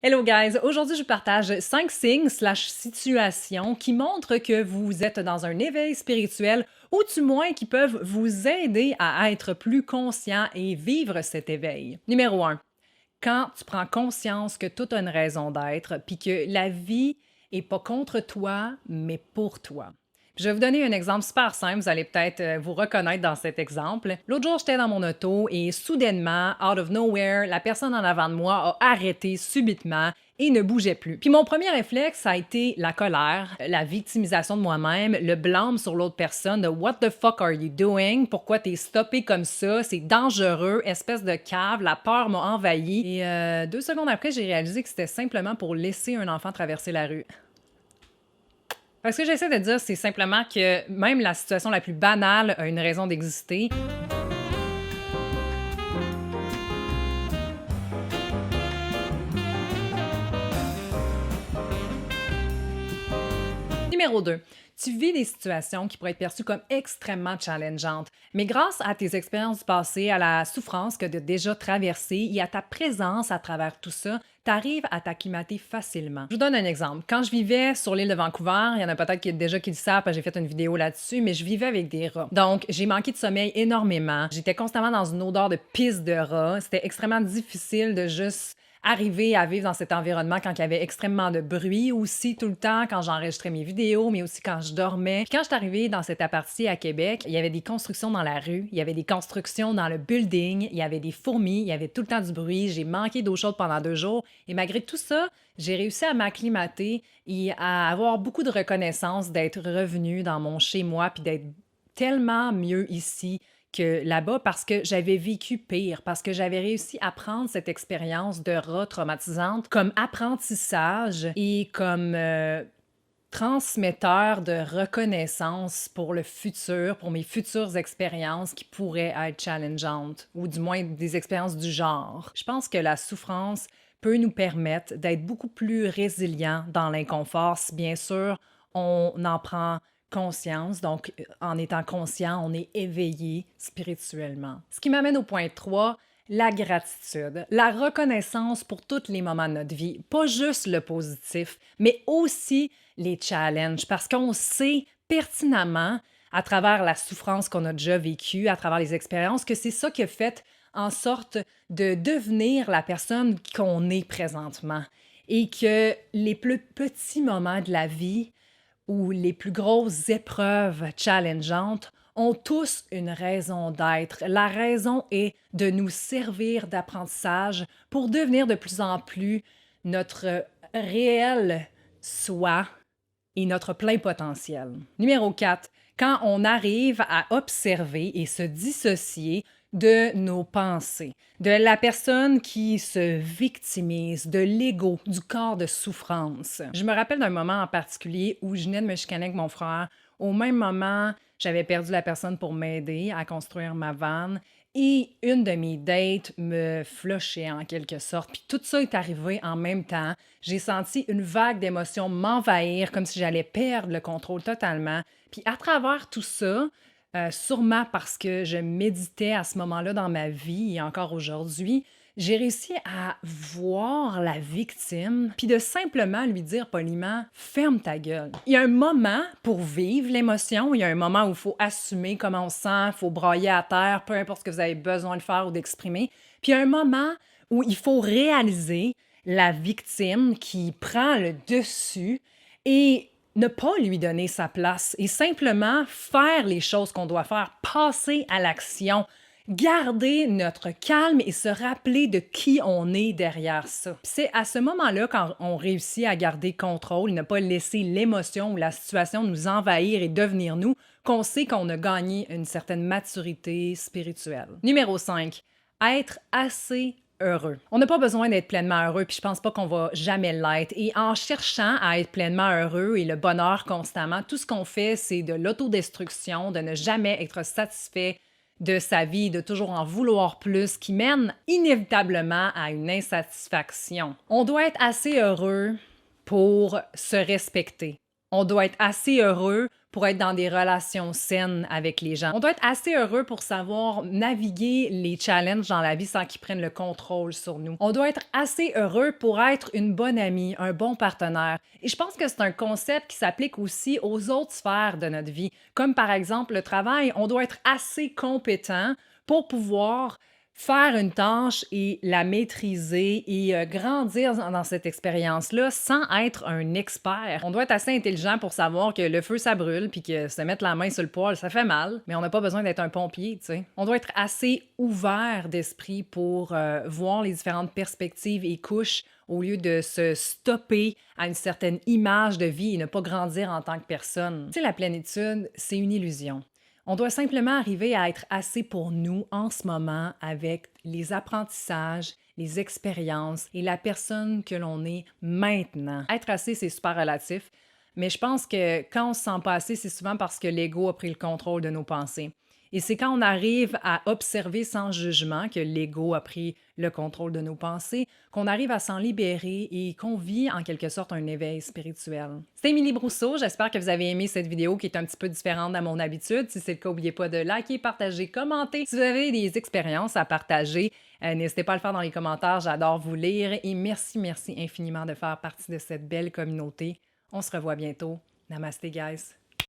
Hello guys! Aujourd'hui, je partage 5 signes/situations qui montrent que vous êtes dans un éveil spirituel ou du moins qui peuvent vous aider à être plus conscient et vivre cet éveil. Numéro 1. Quand tu prends conscience que tout a une raison d'être puis que la vie est pas contre toi, mais pour toi. Je vais vous donner un exemple super simple, vous allez peut-être vous reconnaître dans cet exemple. L'autre jour, j'étais dans mon auto et soudainement, out of nowhere, la personne en avant de moi a arrêté subitement et ne bougeait plus. Puis mon premier réflexe, ça a été la colère, la victimisation de moi-même, le blâme sur l'autre personne de What the fuck are you doing? Pourquoi t'es stoppé comme ça? C'est dangereux, espèce de cave, la peur m'a envahi. Et 2 secondes après, j'ai réalisé que c'était simplement pour laisser un enfant traverser la rue. Fait que ce que j'essaie de dire, c'est simplement que même la situation la plus banale a une raison d'exister. Numéro 2. Tu vis des situations qui pourraient être perçues comme extrêmement challengeantes, mais grâce à tes expériences du passé, à la souffrance que tu as déjà traversée et à ta présence à travers tout ça, tu arrives à t'acclimater facilement. Je vous donne un exemple. Quand je vivais sur l'île de Vancouver, il y en a peut-être qui déjà qui le savent, parce que j'ai fait une vidéo là-dessus, mais je vivais avec des rats. Donc, j'ai manqué de sommeil énormément. J'étais constamment dans une odeur de pisse de rat. C'était extrêmement difficile de juste arriver à vivre dans cet environnement quand il y avait extrêmement de bruit aussi tout le temps, quand j'enregistrais mes vidéos, mais aussi quand je dormais. Puis quand je suis arrivée dans cet appart-ci à Québec, il y avait des constructions dans la rue, il y avait des constructions dans le building, il y avait des fourmis, il y avait tout le temps du bruit, j'ai manqué d'eau chaude pendant 2 jours et malgré tout ça, j'ai réussi à m'acclimater et à avoir beaucoup de reconnaissance d'être revenue dans mon chez-moi puis d'être tellement mieux ici que là-bas parce que j'avais vécu pire, parce que j'avais réussi à prendre cette expérience de rat traumatisante comme apprentissage et comme transmetteur de reconnaissance pour le futur, pour mes futures expériences qui pourraient être challengeantes, ou du moins des expériences du genre. Je pense que la souffrance peut nous permettre d'être beaucoup plus résilients dans l'inconfort si bien sûr on en prend conscience. Donc, en étant conscient, on est éveillé spirituellement. Ce qui m'amène au point 3, la gratitude, la reconnaissance pour tous les moments de notre vie, pas juste le positif, mais aussi les challenges, parce qu'on sait pertinemment, à travers la souffrance qu'on a déjà vécue, à travers les expériences, que c'est ça qui a fait en sorte de devenir la personne qu'on est présentement. Et que les plus petits moments de la vie ou les plus grosses épreuves challengeantes ont tous une raison d'être. La raison est de nous servir d'apprentissage pour devenir de plus en plus notre réel soi et notre plein potentiel. Numéro 4, quand on arrive à observer et se dissocier de nos pensées, de la personne qui se victimise, de l'ego, du corps de souffrance. Je me rappelle d'un moment en particulier où je venais de me chicaner avec mon frère. Au même moment, j'avais perdu la personne pour m'aider à construire ma vanne et une de mes dates me flushait en quelque sorte. Puis tout ça est arrivé en même temps. J'ai senti une vague d'émotions m'envahir comme si j'allais perdre le contrôle totalement. Puis à travers tout ça, sûrement parce que je méditais à ce moment-là dans ma vie et encore aujourd'hui, j'ai réussi à voir la victime, puis de simplement lui dire poliment « ferme ta gueule ». Il y a un moment pour vivre l'émotion, il y a un moment où il faut assumer comment on se sent, il faut brailler à terre, peu importe ce que vous avez besoin de faire ou d'exprimer. Puis il y a un moment où il faut réaliser la victime qui prend le dessus et ne pas lui donner sa place et simplement faire les choses qu'on doit faire, passer à l'action, garder notre calme et se rappeler de qui on est derrière ça. C'est à ce moment-là, quand on réussit à garder contrôle, ne pas laisser l'émotion ou la situation nous envahir et devenir nous, qu'on sait qu'on a gagné une certaine maturité spirituelle. Numéro 5, être assez heureux. On n'a pas besoin d'être pleinement heureux, puis je pense pas qu'on va jamais l'être. Et en cherchant à être pleinement heureux et le bonheur constamment, tout ce qu'on fait, c'est de l'autodestruction, de ne jamais être satisfait de sa vie, de toujours en vouloir plus, qui mène inévitablement à une insatisfaction. On doit être assez heureux pour se respecter. On doit être assez heureux pour être dans des relations saines avec les gens. On doit être assez heureux pour savoir naviguer les challenges dans la vie sans qu'ils prennent le contrôle sur nous. On doit être assez heureux pour être une bonne amie, un bon partenaire. Et je pense que c'est un concept qui s'applique aussi aux autres sphères de notre vie, comme par exemple le travail. On doit être assez compétent pour pouvoir faire une tâche et la maîtriser et grandir dans cette expérience-là sans être un expert. On doit être assez intelligent pour savoir que le feu, ça brûle, puis que se mettre la main sur le poêle, ça fait mal, mais on n'a pas besoin d'être un pompier, tu sais. On doit être assez ouvert d'esprit pour voir les différentes perspectives et couches au lieu de se stopper à une certaine image de vie et ne pas grandir en tant que personne. Tu sais, la plénitude, c'est une illusion. On doit simplement arriver à être assez pour nous en ce moment avec les apprentissages, les expériences et la personne que l'on est maintenant. Être assez, c'est super relatif, mais je pense que quand on se sent pas assez, c'est souvent parce que l'ego a pris le contrôle de nos pensées. Et c'est quand on arrive à observer sans jugement que l'ego a pris le contrôle de nos pensées, qu'on arrive à s'en libérer et qu'on vit en quelque sorte un éveil spirituel. C'est Émilie Brousseau, j'espère que vous avez aimé cette vidéo qui est un petit peu différente de mon habitude. Si c'est le cas, n'oubliez pas de liker, partager, commenter. Si vous avez des expériences à partager, n'hésitez pas à le faire dans les commentaires, j'adore vous lire et merci infiniment de faire partie de cette belle communauté. On se revoit bientôt. Namasté guys!